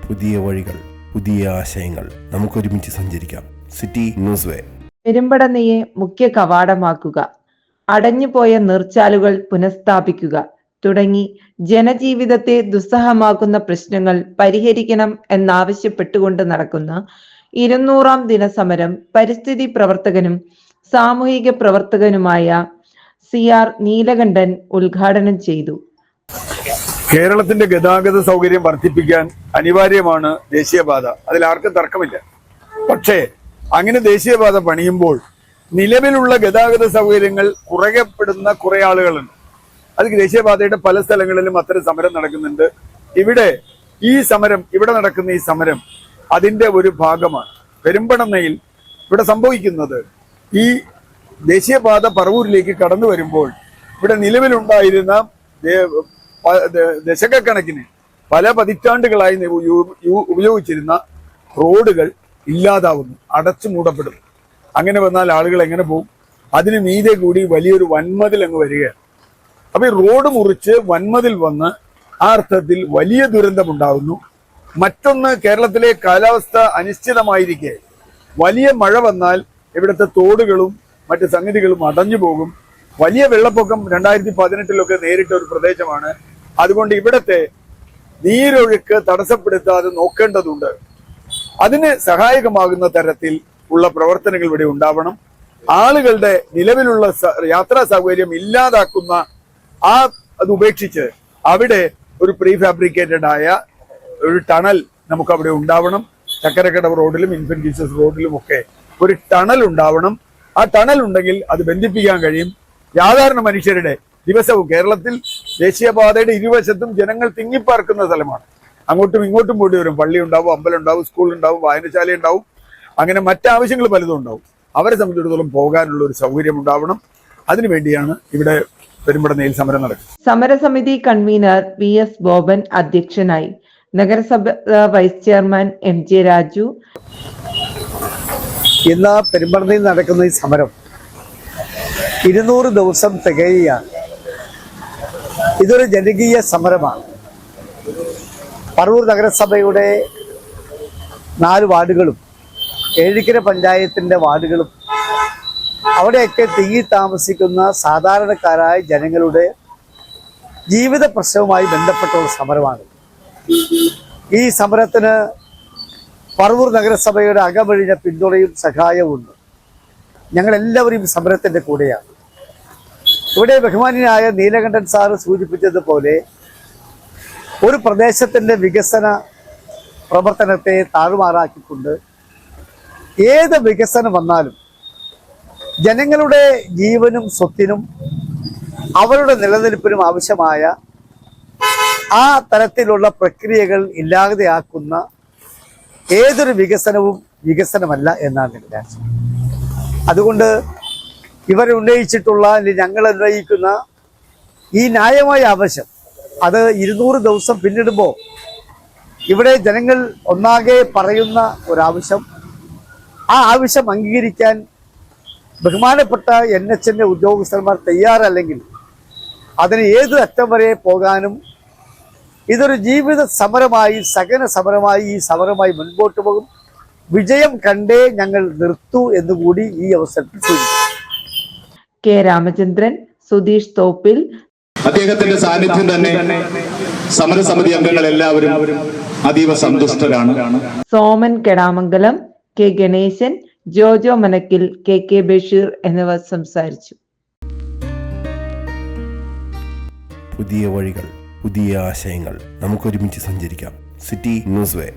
പുതിയ വഴികൾ, പുതിയ ആശയങ്ങൾ. നമുക്കൊരുമിച്ച് സഞ്ചരിക്കാം. സിറ്റി ന്യൂസ് വേ. പെരുമ്പടനയെ മുഖ്യ കവാടമാക്കുക, അടഞ്ഞുപോയ നീർച്ചാലുകൾ പുനഃസ്ഥാപിക്കുക തുടങ്ങി ജനജീവിതത്തെ ദുസ്സഹമാക്കുന്ന പ്രശ്നങ്ങൾ പരിഹരിക്കണം എന്നാവശ്യപ്പെട്ടുകൊണ്ട് നടക്കുന്ന 200-ാം ദിന സമരം പരിസ്ഥിതി പ്രവർത്തകനും സാമൂഹിക പ്രവർത്തകനുമായ CR നീലകണ്ഠൻ ഉദ്ഘാടനം ചെയ്തു. കേരളത്തിന്റെ ഗതാഗത സൗകര്യം വർദ്ധിപ്പിക്കാൻ അനിവാര്യമാണ് ദേശീയപാത. അതിൽ ആർക്കും തർക്കമില്ല. പക്ഷേ അങ്ങനെ ദേശീയപാത പണിയുമ്പോൾ നിലവിലുള്ള ഗതാഗത സൗകര്യങ്ങൾ കുറയപ്പെടുന്ന കുറെ ആളുകളുണ്ട്. അത് ദേശീയപാതയുടെ പല സ്ഥലങ്ങളിലും അത്തരം സമരം നടക്കുന്നുണ്ട്. ഇവിടെ നടക്കുന്ന ഈ സമരം അതിന്റെ ഒരു ഭാഗമാണ്. പെരുമ്പടനയിൽ ഇവിടെ സംഭവിക്കുന്നത്, ഈ ദേശീയപാത പറവൂരിലേക്ക് കടന്നു വരുമ്പോൾ ഇവിടെ നിലവിലുണ്ടായിരുന്ന ദശകക്കണക്കിന് പല പതിറ്റാണ്ടുകളായി ഉപയോഗിച്ചിരുന്ന റോഡുകൾ ഇല്ലാതാവുന്നു, അടച്ചു മൂടപ്പെടുന്നു. അങ്ങനെ വന്നാൽ ആളുകൾ എങ്ങനെ പോകും? അതിന് മീതെ കൂടി വലിയൊരു വൻമതിൽ അങ്ങ് വരികയാണ്. അപ്പൊ ഈ റോഡ് മുറിച്ച് വൻമതിൽ വന്ന് ആ അർത്ഥത്തിൽ വലിയ ദുരന്തമുണ്ടാകുന്നു. മറ്റൊന്ന്, കേരളത്തിലെ കാലാവസ്ഥ അനിശ്ചിതമായിരിക്കെ വലിയ മഴ വന്നാൽ ഇവിടുത്തെ തോടുകളും മറ്റ് സംഗതികളും അടഞ്ഞു പോകും. വലിയ വെള്ളപ്പൊക്കം 2018 നേരിട്ട ഒരു പ്രദേശമാണ്. അതുകൊണ്ട് ഇവിടത്തെ നീരൊഴുക്ക് തടസ്സപ്പെടുത്താതെ നോക്കേണ്ടതുണ്ട്. അതിന് സഹായകമാകുന്ന തരത്തിൽ ഉള്ള പ്രവർത്തനങ്ങൾ ഇവിടെ ഉണ്ടാവണം. ആളുകളുടെ നിലവിലുള്ള യാത്രാ സൗകര്യം ഇല്ലാതാക്കുന്ന അത് ഉപേക്ഷിച്ച് അവിടെ ഒരു പ്രീ ഫാബ്രിക്കേറ്റഡ് ആയ ഒരു ടണൽ നമുക്ക് അവിടെ ഉണ്ടാവണം. ചക്കരക്കടവ് റോഡിലും ഇൻഫന്റ് ജീസസ് റോഡിലും ഒക്കെ ഒരു ടണൽ ഉണ്ടാവണം. ആ ടണൽ ഉണ്ടെങ്കിൽ അത് ബന്ധിപ്പിക്കാൻ കഴിയും. സാധാരണ മനുഷ്യരുടെ ദിവസവും കേരളത്തിൽ ദേശീയപാതയുടെ ഇരുവശത്തും ജനങ്ങൾ തിങ്ങിപ്പാർക്കുന്ന സ്ഥലമാണ്. അങ്ങോട്ടും ഇങ്ങോട്ടും പോയി വരും. പള്ളി ഉണ്ടാവും, അമ്പലം ഉണ്ടാവും, സ്കൂൾ ഉണ്ടാവും, വായനശാല ഉണ്ടാവും, അങ്ങനെ മറ്റാവശ്യങ്ങൾ പലതും ഉണ്ടാവും. അവരെ സംബന്ധിച്ചിടത്തോളം പോകാനുള്ള ഒരു സൗകര്യം ഉണ്ടാവണം. അതിനുവേണ്ടിയാണ് ഇവിടെ പെരുമ്പടനയിൽ സമരം നടക്കുന്നത്. സമരസമിതി കൺവീനർ PS ബോബൻ അധ്യക്ഷനായി. നഗരസഭ വൈസ് ചെയർമാൻ MJ രാജു. ഇന്ന് പെരുമ്പടനയിൽ നടക്കുന്ന ഈ സമരം 200 ദിവസം തികയുകയാണ്. ഇതൊരു ജനകീയ സമരമാണ്. പറവൂർ നഗരസഭയുടെ 4 വാർഡുകളും ഏഴിക്കര പഞ്ചായത്തിന്റെ വാർഡുകളും അവിടെയൊക്കെ തിങ്ങി താമസിക്കുന്ന സാധാരണക്കാരായ ജനങ്ങളുടെ ജീവിത പ്രശ്നവുമായി ബന്ധപ്പെട്ടുള്ള സമരമാണ്. ഈ സമരത്തിന് പറവൂർ നഗരസഭയുടെ അകമഴിഞ്ഞ പിന്തുണയും സഹായവും ഉണ്ട്. ഞങ്ങളെല്ലാവരും സമരത്തിന്റെ കൂടെയാണ്. ഇവിടെ ബഹുമാന്യനായ നീലകണ്ഠൻ സാറ് സൂചിപ്പിച്ചതുപോലെ ഒരു പ്രദേശത്തിന്റെ വികസന പ്രവർത്തനത്തെ താറുമാറാക്കിക്കൊണ്ട് ഏത് വികസനം വന്നാലും ജനങ്ങളുടെ ജീവനും സ്വത്തിനും അവരുടെ നിലനിൽപ്പിനും ആവശ്യമായ ആ തരത്തിലുള്ള പ്രക്രിയകൾ ഇല്ലാതെയാക്കുന്ന ഏതൊരു വികസനവും വികസനമല്ല എന്നാണ് എൻ്റെ ആശയം. അതുകൊണ്ട് ഇവരുന്നയിച്ചിട്ടുള്ള, ഞങ്ങൾ ഉന്നയിക്കുന്ന ഈ ന്യായമായ ആവശ്യം, അത് 200 ദിവസം പിന്നിടുമ്പോൾ ഇവിടെ ജനങ്ങൾ ഒന്നാകെ പറയുന്ന ഒരാവശ്യം, ആ ആവശ്യം അംഗീകരിക്കാൻ ബഹുമാനപ്പെട്ട NHന്റെ ഉദ്യോഗസ്ഥന്മാർ തയ്യാറല്ലെങ്കിൽ അതിന് ഏത് അറ്റം വരെ പോകാനും ഇതൊരു ജീവിത സമരമായി, സഹന സമരമായി, ഈ സമരമായി മുൻപോട്ട് പോകും. വിജയം കണ്ടേ ഞങ്ങൾ നിർത്തൂ എന്നുകൂടി ഈ അവസരത്തിൽ സൂചിപ്പിക്കും. K രാമചന്ദ്രൻ, സുധീഷ് തോപ്പിൽ. അദ്ദേഹത്തിന്റെ സാന്നിധ്യം തന്നെ സമരസമിതി അംഗങ്ങൾ എല്ലാവരും അതീവ സന്തുഷ്ടരാണ്. സോമൻ കെടാമംഗലം, K ഗണേശൻ, ജോജോ മനക്കിൽ, KK ബഷീർ എന്നിവർ സംസാരിച്ചു. പുതിയ വഴികൾ, പുതിയ ആശയങ്ങൾ. നമുക്കൊരുമിച്ച് സഞ്ചരിക്കാം. സിറ്റി ന്യൂസ് വേ.